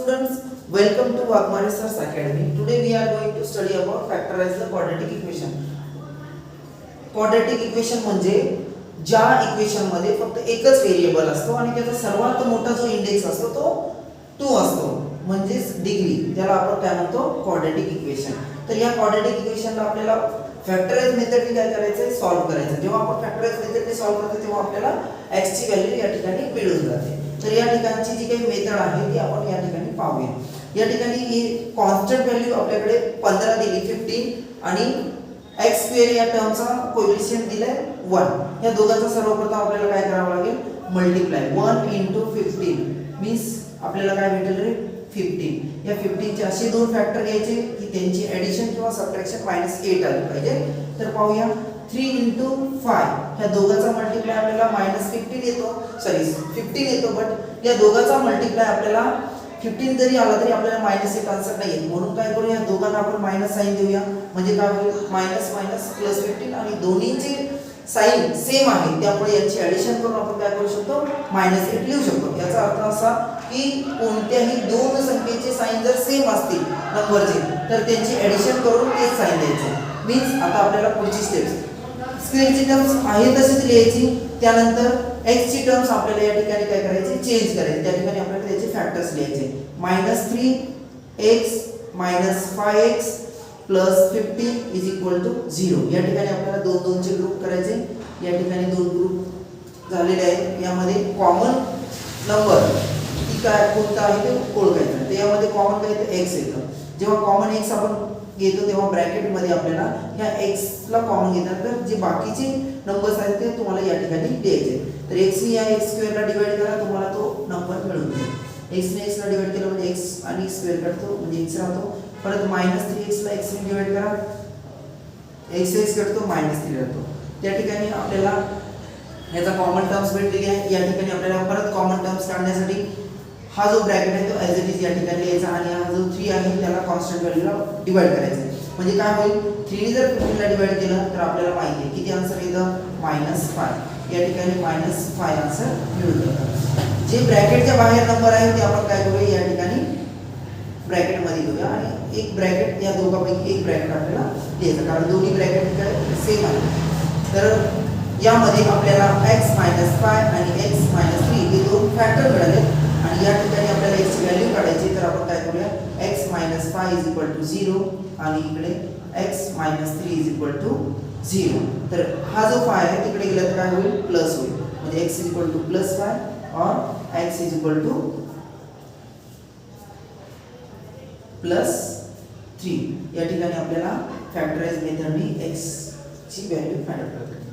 Students, welcome to Wagmare Sir's Academy. Today we are going to study about factorize the quadratic equation. Quadratic equation म्हणजे ज्या equation मध्ये फक्त एकच variable असतो आणि त्याचा सर्वात मोठा जो इंडेक्स असतो तो 2 असतो, म्हणजे डिग्री. त्याला आपण काय म्हणतो? Quadratic equation. तर या क्वाड्रॅटिक इक्वेशनला आपल्याला फॅक्टराइज मेथडने काय करायचं? सॉल्व्ह करायचं. जेव्हा आपण फॅक्टराइज मेथडने सॉल्व्ह करतो तेव्हा आपल्याला x ची व्हॅल्यू या ठिकाणी मिळून जाते. तर या ठिकाणची जी काही मेथड आहे ती आपण या ठिकाणी पाहूया. या ठिकाणी ही कॉन्स्टंट व्हॅल्यू आपल्याकडे 15 दिली, 15 आणि x स्क्वेअर या टर्मचा कोएफिशिएंट दिलाय 1. या दोघांचा सर्वप्रथम आपल्याला काय करावं लागेल? मल्टिप्लाय. 1 * 15 मीन्स आपल्याला काय भेटेल रे? 15. या 15 चे असे दोन फॅक्टर घ्यायचे की त्यांची एडिशन किंवा सबट्रॅक्शन -8 आली पाहिजे. तर पाहूया 3 * 5 ह्या दोघांचा मल्टिप्लाय आपल्याला -15 येतो, सॉरी 15 येतो, बट या दोघांचा मल्टिप्लाय आपल्याला 15 जरी आला तरी आपल्याला -1 आन्सर नाही येत. म्हणून काय करूया? दोघांना आपण मायनस साइन देऊया. म्हणजे काय होईल? मायनस मायनस प्लस 15 आणि दोन्हीचे साइन सेम आहे, त्यामुळे याची ऍडिशन करून आपण काय करू शकतो? -8 लिहू शकतो. याचा अर्थ असा की कोणत्याही दोन संख्येचे साइन जर सेम असतील नंबरचे तर त्यांची ऍडिशन करून तेच साइन द्यायचे. मीन्स आता आपल्याला पुढची स्टेप्स स्क्वेअरची टर्म्स आहे तशीच लिहायची. त्यानंतर x ची टर्म्स आपल्याला या ठिकाणी काय करायची? चेंज करायची. त्या ठिकाणी आपल्याला त्याचे फॅक्टर्स लिहायचे. -3x - 5x + 15 = 0. या ठिकाणी आपल्याला दोन दोनचे ग्रुप करायचे. या ठिकाणी दोन ग्रुप झालेले आहेत. यामध्ये कॉमन नंबर की काय कोणता आहे ते ओळखायचं. तर यामध्ये कॉमन काय येतं? x येतं. जेव्हा कॉमन x आपण घेतो तेव्हा ब्रॅकेट मध्ये आपल्याला ह्या x ला कॉमन घेतल्यानंतर जे बाकीचे नंबर्स आहेत ते तुम्हाला या ठिकाणी लिहायचे. तर x ने या x स्क्वेअर ला डिवाइड करा, तुम्हाला तो नंबर मिळून जाईल. x ने x ला डिवाइड केलं म्हणजे x आणि स्क्वेअर काढतो म्हणजे x राहतो. परत -3x ला x ने डिवाइड करा, x काढतो -3 राहतो. त्या ठिकाणी आपल्याला याचा कॉमन टर्म्स भेटलेली आहे. या ठिकाणी आपल्याला परत कॉमन टर्म्स काढण्यासाठी हा जो ब्रॅकेट आहे तो ॲज इट इज या ठिकाणी लिहायचा आणि हा जो 3 आहे त्याला कॉन्स्टंट व्हॅल्यूला डिवाइड करायचं. म्हणजे काय होईल? 3 ने जर 15 ला डिवाइड केलं तर आपल्याला माहिती आहे किती आन्सर येतं? -5. या ठिकाणी -5 आन्सर मिळून जातं. जे ब्रॅकेटच्या बाहेर नंबर आहे ते आपण काय करूया? या ठिकाणी ब्रॅकेट मध्ये घेऊया आणि एक ब्रॅकेट या दोघांपैकी एक ब्रॅकेट आपल्याला लिहायचं, कारण दोन्ही ब्रॅकेट काय सेम आहे. तर यामध्ये आपल्याला x - 5 आणि x - 3 हे दोन फॅक्टर मिळाले आणि या ठिकाणी आपल्याला x ची व्हॅल्यू काढायची. तर आपण काय करूया? x - 5 = 0 आणि इकडे x - 3 = 0. तर हा जो 5 आहे तिकडे गेला तर काय होईल? प्लस होईल. म्हणजे x = +5 और x = +3. या ठिकाणी आपल्याला फॅक्टराइज मेथडने x ची व्हॅल्यू फाइंड आउट करायची.